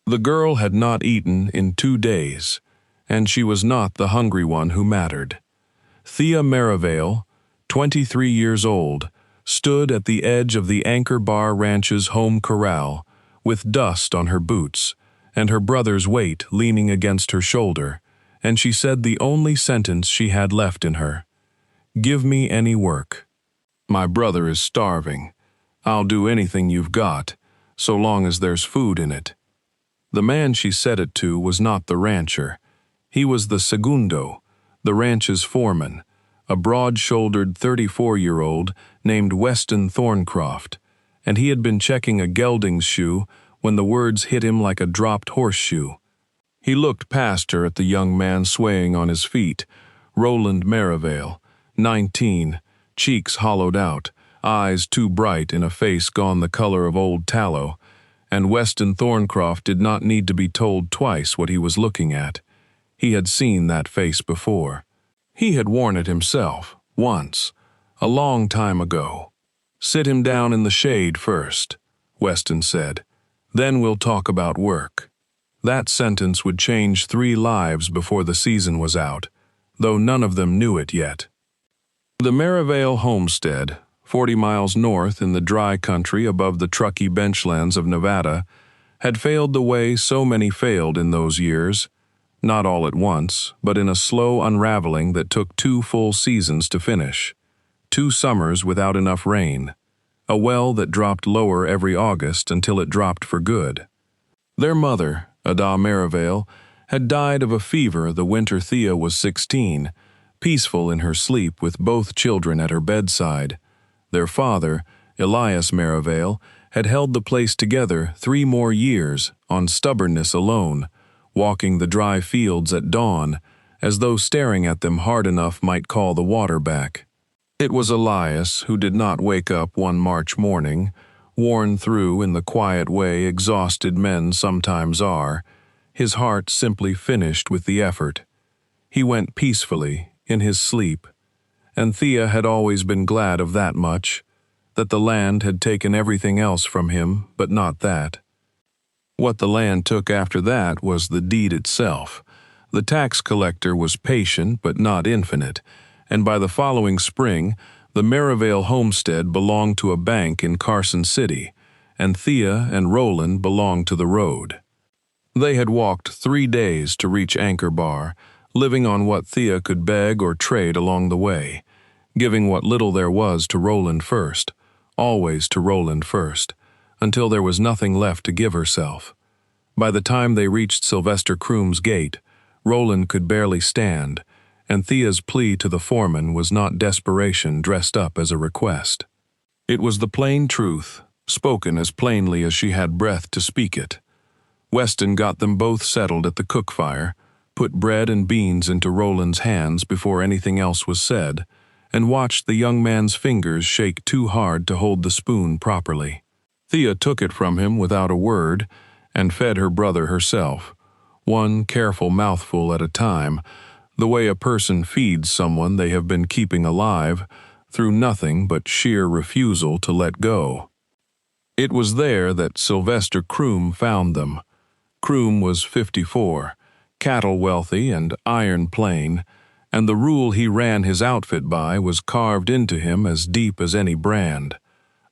The girl had not eaten in 2 days, and she was not the hungry one who mattered. Thea Merrivale, 23 years old, stood at the edge of the Anchor Bar Ranch's home corral, with dust on her boots and her brother's weight leaning against her shoulder, and she said the only sentence she had left in her: "Give me any work. My brother is starving. I'll do anything you've got, so long as there's food in it." The man she said it to was not the rancher. He was the segundo, the ranch's foreman, a broad-shouldered 34-year-old named Weston Thorncroft, and he had been checking a gelding's shoe when the words hit him like a dropped horseshoe. He looked past her at the young man swaying on his feet, Roland Merrivale, 19, cheeks hollowed out, eyes too bright in a face gone the color of old tallow, and Weston Thorncroft did not need to be told twice what he was looking at. He had seen that face before. He had worn it himself, once, a long time ago. "Sit him down in the shade first," Weston said. "Then we'll talk about work." That sentence would change 3 lives before the season was out, though none of them knew it yet. The Merrivale homestead, 40 miles north in the dry country above the Truckee benchlands of Nevada, had failed the way so many failed in those years, not all at once, but in a slow unraveling that took 2 full seasons to finish, 2 summers without enough rain, a well that dropped lower every August until it dropped for good. Their mother, Ada Merrivale, had died of a fever the winter Thea was 16, peaceful in her sleep with both children at her bedside. Their father, Elias Merrivale, had held the place together 3 more years on stubbornness alone, walking the dry fields at dawn, as though staring at them hard enough might call the water back. It was Elias who did not wake up one March morning, worn through in the quiet way exhausted men sometimes are, his heart simply finished with the effort. He went peacefully, in his sleep, and Thea had always been glad of that much, that the land had taken everything else from him, but not that. What the land took after that was the deed itself. The tax collector was patient but not infinite, and by the following spring, the Merrivale homestead belonged to a bank in Carson City, and Thea and Roland belonged to the road. They had walked 3 days to reach Anchor Bar, living on what Thea could beg or trade along the way, giving what little there was to Roland first, always to Roland first, until there was nothing left to give herself. By the time they reached Sylvester Croom's gate, Roland could barely stand, and Thea's plea to the foreman was not desperation dressed up as a request. It was the plain truth, spoken as plainly as she had breath to speak it. Weston got them both settled at the cook fire, put bread and beans into Roland's hands before anything else was said, and watched the young man's fingers shake too hard to hold the spoon properly. Thea took it from him without a word and fed her brother herself, one careful mouthful at a time, the way a person feeds someone they have been keeping alive, through nothing but sheer refusal to let go. It was there that Sylvester Croom found them. Croom was 54, cattle wealthy and iron plain, and the rule he ran his outfit by was carved into him as deep as any brand.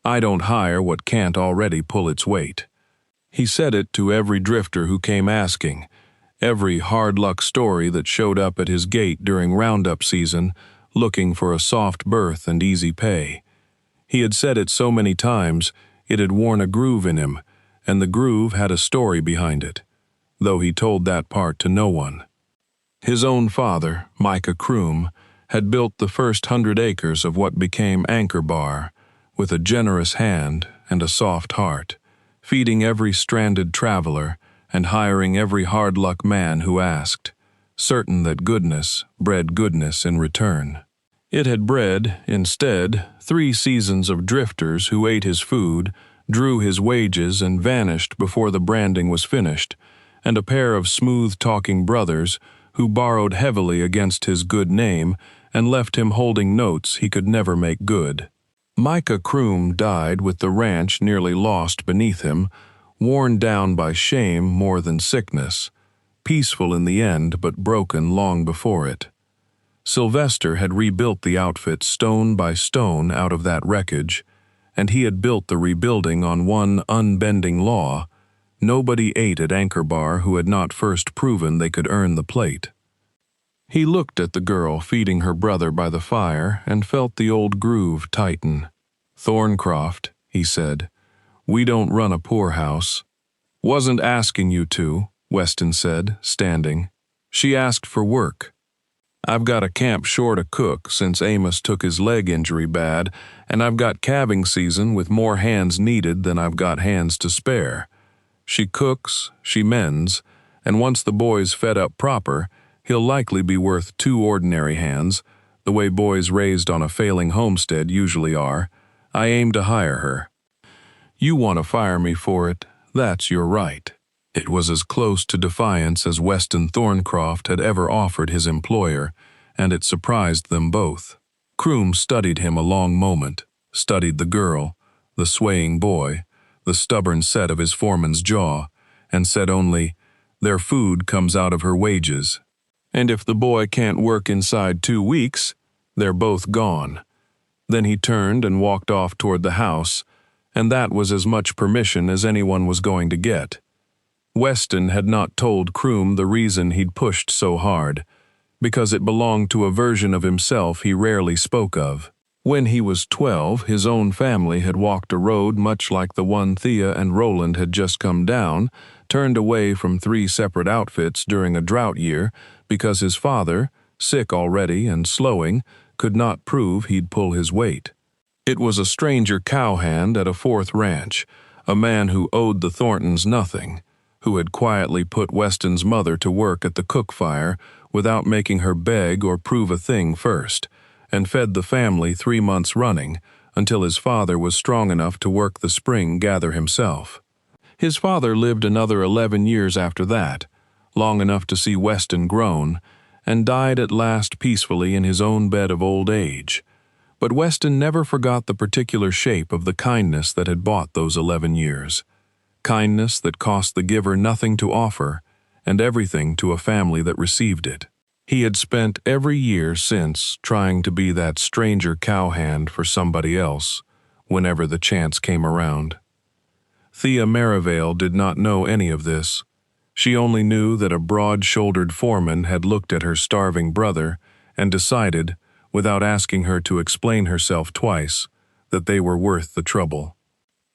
"I don't hire what can't already pull its weight." He said it to every drifter who came asking, every hard-luck story that showed up at his gate during roundup season, looking for a soft berth and easy pay. He had said it so many times, it had worn a groove in him, and the groove had a story behind it, though he told that part to no one. His own father, Micah Croom, had built the first 100 acres of what became Anchor Bar, with a generous hand and a soft heart, feeding every stranded traveler and hiring every hard-luck man who asked, certain that goodness bred goodness in return. It had bred, instead, 3 seasons of drifters who ate his food, drew his wages, and vanished before the branding was finished, and a pair of smooth-talking brothers who borrowed heavily against his good name and left him holding notes he could never make good. Micah Croom died with the ranch nearly lost beneath him, worn down by shame more than sickness, peaceful in the end but broken long before it. Sylvester had rebuilt the outfit stone by stone out of that wreckage, and he had built the rebuilding on one unbending law: nobody ate at Anchor Bar who had not first proven they could earn the plate. He looked at the girl feeding her brother by the fire and felt the old groove tighten. "Thorncroft," he said, "we don't run a poorhouse." "Wasn't asking you to," Weston said, standing. "She asked for work. I've got a camp short a cook since Amos took his leg injury bad, and I've got calving season with more hands needed than I've got hands to spare. She cooks, she mends, and once the boy's fed up proper, he'll likely be worth 2 ordinary hands, the way boys raised on a failing homestead usually are. I aim to hire her. You want to fire me for it, that's your right." It was as close to defiance as Weston Thorncroft had ever offered his employer, and it surprised them both. Croom studied him a long moment, studied the girl, the swaying boy, the stubborn set of his foreman's jaw, and said only, "Their food comes out of her wages. And if the boy can't work inside 2 weeks, they're both gone." Then he turned and walked off toward the house, and that was as much permission as anyone was going to get. Weston had not told Croom the reason he'd pushed so hard, because it belonged to a version of himself he rarely spoke of. When he was 12, his own family had walked a road much like the one Thea and Roland had just come down, turned away from 3 separate outfits during a drought year because his father, sick already and slowing, could not prove he'd pull his weight. It was a stranger cowhand at a 4th ranch, a man who owed the Thorntons nothing, who had quietly put Weston's mother to work at the cook fire without making her beg or prove a thing first, and fed the family 3 months running until his father was strong enough to work the spring gather himself. His father lived another 11 years after that, long enough to see Weston grown, and died at last peacefully in his own bed of old age. But Weston never forgot the particular shape of the kindness that had bought those 11 years. Kindness that cost the giver nothing to offer, and everything to a family that received it. He had spent every year since trying to be that stranger cowhand for somebody else, whenever the chance came around. Thea Merrivale did not know any of this. She only knew that a broad-shouldered foreman had looked at her starving brother and decided, without asking her to explain herself twice, that they were worth the trouble.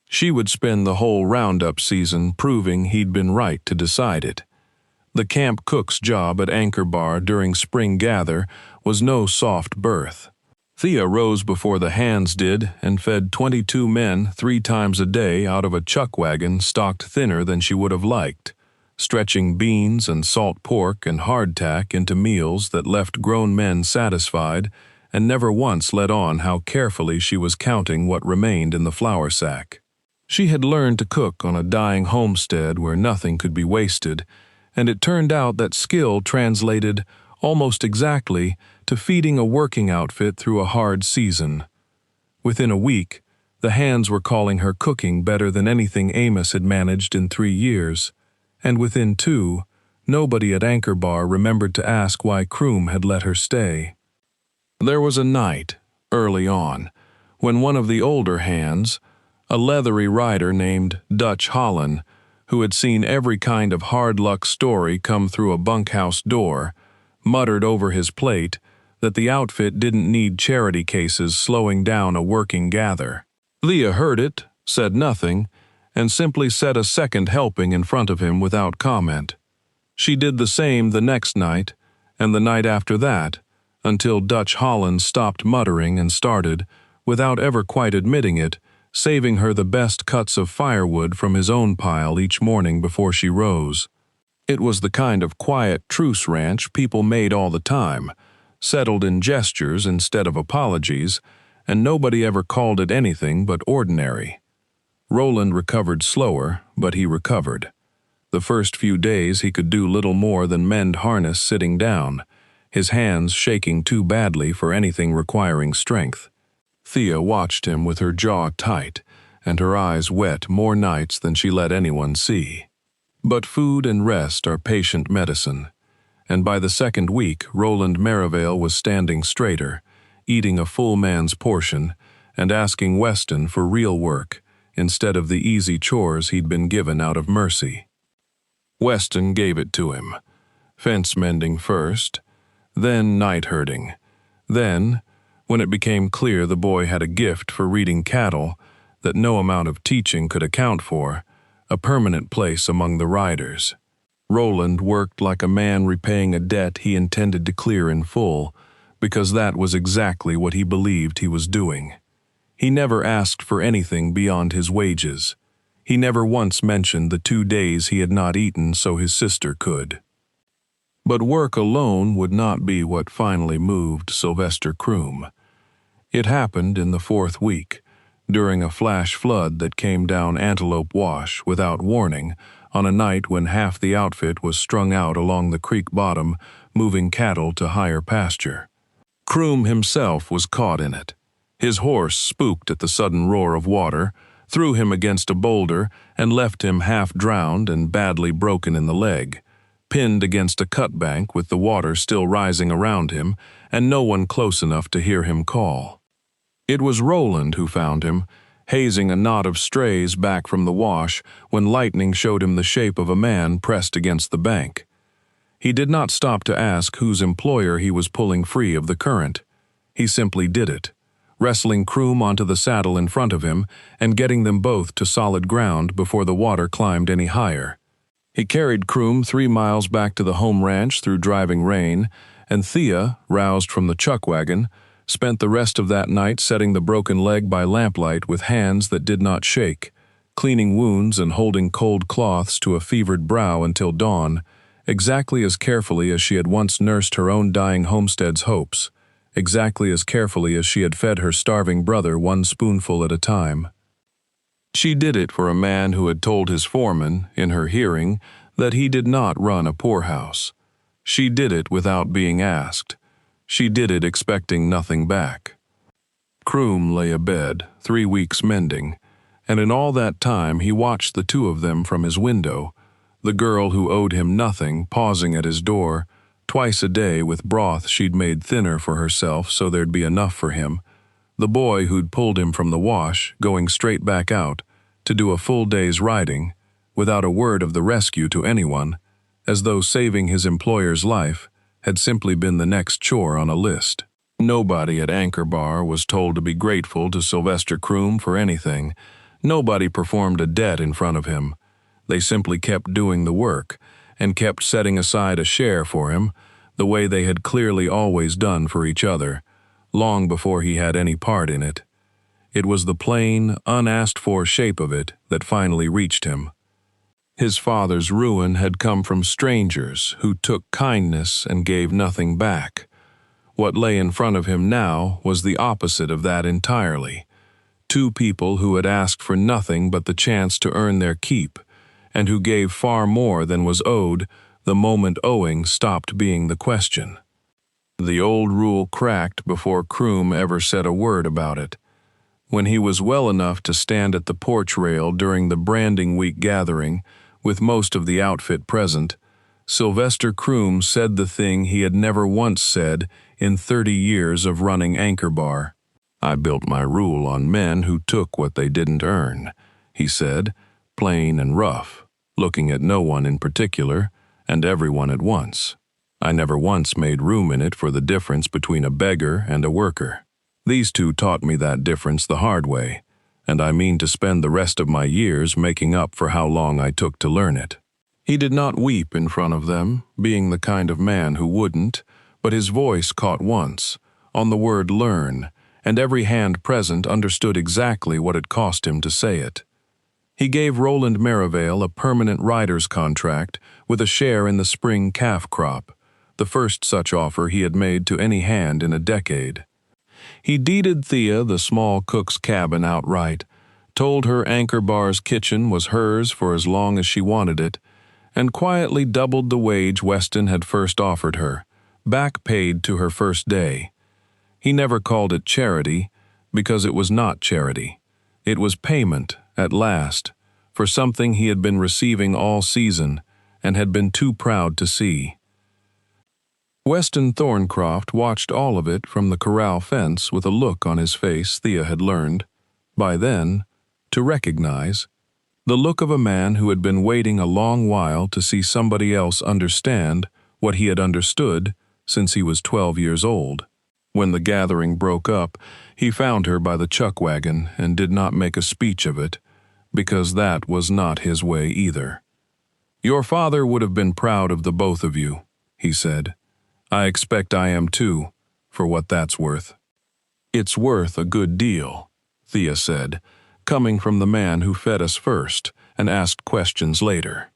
She would spend the whole roundup season proving he'd been right to decide it. The camp cook's job at Anchor Bar during spring gather was no soft berth. Thea rose before the hands did and fed 22 men 3 times a day out of a chuck wagon stocked thinner than she would have liked, stretching beans and salt pork and hardtack into meals that left grown men satisfied and never once let on how carefully she was counting what remained in the flour sack. She had learned to cook on a dying homestead where nothing could be wasted, and it turned out that skill translated almost exactly to feeding a working outfit through a hard season. Within a week, the hands were calling her cooking better than anything Amos had managed in 3 years, and within 2, nobody at Anchor Bar remembered to ask why Croom had let her stay. There was a night, early on, when one of the older hands, a leathery rider named Dutch Holland, who had seen every kind of hard-luck story come through a bunkhouse door, muttered over his plate that the outfit didn't need charity cases slowing down a working gather. Thea heard it, said nothing, and simply set a second helping in front of him without comment. She did the same the next night, and the night after that, until Dutch Holland stopped muttering and started, without ever quite admitting it, saving her the best cuts of firewood from his own pile each morning before she rose. It was the kind of quiet truce ranch people made all the time, settled in gestures instead of apologies, and nobody ever called it anything but ordinary. Roland recovered slower, but he recovered. The first few days he could do little more than mend harness sitting down, his hands shaking too badly for anything requiring strength. Thea watched him with her jaw tight, and her eyes wet more nights than she let anyone see. But food and rest are patient medicine, and by the second week Roland Merrivale was standing straighter, eating a full man's portion, and asking Weston for real work instead of the easy chores he'd been given out of mercy. Weston gave it to him, fence mending first, then night herding. Then, when it became clear the boy had a gift for reading cattle that no amount of teaching could account for, a permanent place among the riders. Roland worked like a man repaying a debt he intended to clear in full, because that was exactly what he believed he was doing. He never asked for anything beyond his wages. He never once mentioned the 2 days he had not eaten so his sister could. But work alone would not be what finally moved Sylvester Croom. It happened in the 4th week, during a flash flood that came down Antelope Wash without warning, on a night when half the outfit was strung out along the creek bottom, moving cattle to higher pasture. Croom himself was caught in it. His horse spooked at the sudden roar of water, threw him against a boulder, and left him half drowned and badly broken in the leg, pinned against a cut bank with the water still rising around him and no one close enough to hear him call. It was Roland who found him, hazing a knot of strays back from the wash when lightning showed him the shape of a man pressed against the bank. He did not stop to ask whose employer he was pulling free of the current. He simply did it, wrestling Croom onto the saddle in front of him and getting them both to solid ground before the water climbed any higher. He carried Croom 3 miles back to the home ranch through driving rain, and Thea, roused from the chuck wagon, spent the rest of that night setting the broken leg by lamplight with hands that did not shake, cleaning wounds and holding cold cloths to a fevered brow until dawn, exactly as carefully as she had once nursed her own dying homestead's hopes, exactly as carefully as she had fed her starving brother 1 spoonful at a time. She did it for a man who had told his foreman, in her hearing, that he did not run a poorhouse. She did it without being asked. She did it expecting nothing back. Croom lay abed, 3 weeks mending, and in all that time he watched the 2 of them from his window, the girl who owed him nothing pausing at his door, twice a day with broth she'd made thinner for herself so there'd be enough for him, the boy who'd pulled him from the wash, going straight back out, to do a full day's riding, without a word of the rescue to anyone, as though saving his employer's life had simply been the next chore on a list. Nobody at Anchor Bar was told to be grateful to Sylvester Croom for anything. Nobody performed a debt in front of him. They simply kept doing the work, and kept setting aside a share for him, the way they had clearly always done for each other, long before he had any part in it. It was the plain, unasked-for shape of it that finally reached him. His father's ruin had come from strangers who took kindness and gave nothing back. What lay in front of him now was the opposite of that entirely. 2 people who had asked for nothing but the chance to earn their keep, and who gave far more than was owed the moment owing stopped being the question. The old rule cracked before Croom ever said a word about it. When he was well enough to stand at the porch rail during the branding week gathering, with most of the outfit present, Sylvester Croom said the thing he had never once said in 30 years of running Anchor Bar. "I built my rule on men who took what they didn't earn," he said, plain and rough, looking at no one in particular and everyone at once. "I never once made room in it for the difference between a beggar and a worker. These 2 taught me that difference the hard way, and I mean to spend the rest of my years making up for how long I took to learn it." He did not weep in front of them, being the kind of man who wouldn't, but his voice caught once, on the word learn, and every hand present understood exactly what it cost him to say it. He gave Roland Merrivale a permanent rider's contract with a share in the spring calf crop, the first such offer he had made to any hand in a decade. He deeded Thea the small cook's cabin outright, told her Anchor Bar's kitchen was hers for as long as she wanted it, and quietly doubled the wage Weston had first offered her, back paid to her first day. He never called it charity, because it was not charity. It was payment, at last, for something he had been receiving all season and had been too proud to see. Weston Thorncroft watched all of it from the corral fence with a look on his face Thea had learned, by then, to recognize, the look of a man who had been waiting a long while to see somebody else understand what he had understood since he was 12 years old. When the gathering broke up, he found her by the chuck wagon and did not make a speech of it, because that was not his way either. "Your father would have been proud of the both of you," he said. "I expect I am too, for what that's worth." "It's worth a good deal," Thea said, coming from the man who fed us first and asked questions later.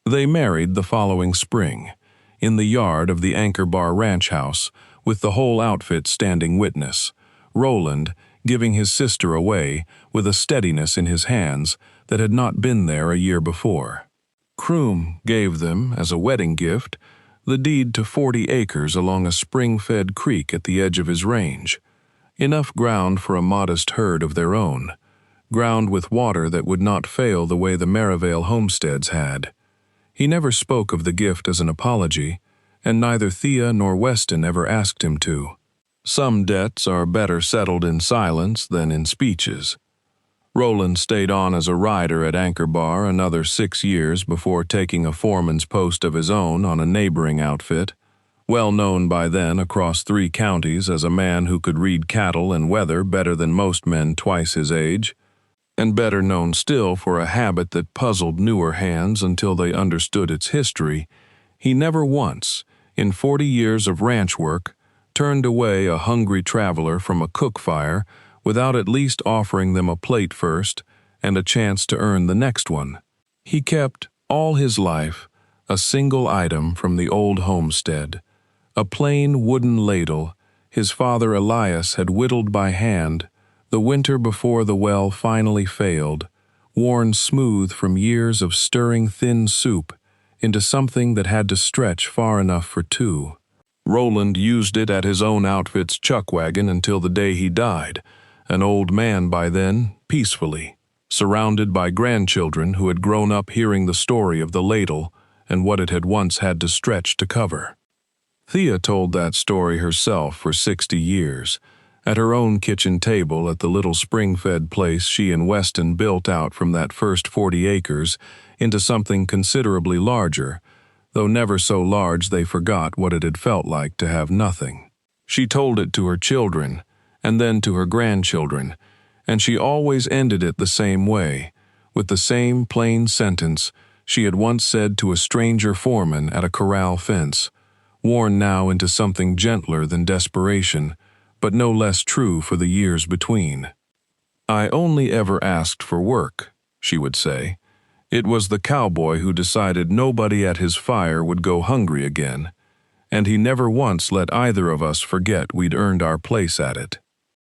They married the following spring, in the yard of the Anchor Bar ranch house, with the whole outfit standing witness, Roland giving his sister away with a steadiness in his hands that had not been there a year before. Croom gave them, as a wedding gift, the deed to 40 acres along a spring-fed creek at the edge of his range, enough ground for a modest herd of their own, ground with water that would not fail the way the Merrivale homesteads had. He never spoke of the gift as an apology, and neither Thea nor Weston ever asked him to. Some debts are better settled in silence than in speeches. Roland stayed on as a rider at Anchor Bar another 6 years before taking a foreman's post of his own on a neighboring outfit, well known by then across 3 counties as a man who could read cattle and weather better than most men twice his age, and better known still for a habit that puzzled newer hands until they understood its history. He never once, in 40 years of ranch work, turned away a hungry traveler from a cook fire without at least offering them a plate first and a chance to earn the next one. He kept, all his life, a single item from the old homestead, a plain wooden ladle his father Elias had whittled by hand the winter before the well finally failed, worn smooth from years of stirring thin soup into something that had to stretch far enough for 2. Roland used it at his own outfit's chuck wagon until the day he died, an old man by then, peacefully, surrounded by grandchildren who had grown up hearing the story of the ladle and what it had once had to stretch to cover. Thea told that story herself for 60 years, at her own kitchen table at the little spring-fed place she and Weston built out from that first 40 acres into something considerably larger, though never so large they forgot what it had felt like to have nothing. She told it to her children, and then to her grandchildren, and she always ended it the same way, with the same plain sentence she had once said to a stranger foreman at a corral fence, worn now into something gentler than desperation, but no less true for the years between. "I only ever asked for work," she would say. "It was the cowboy who decided nobody at his fire would go hungry again, and he never once let either of us forget we'd earned our place at it."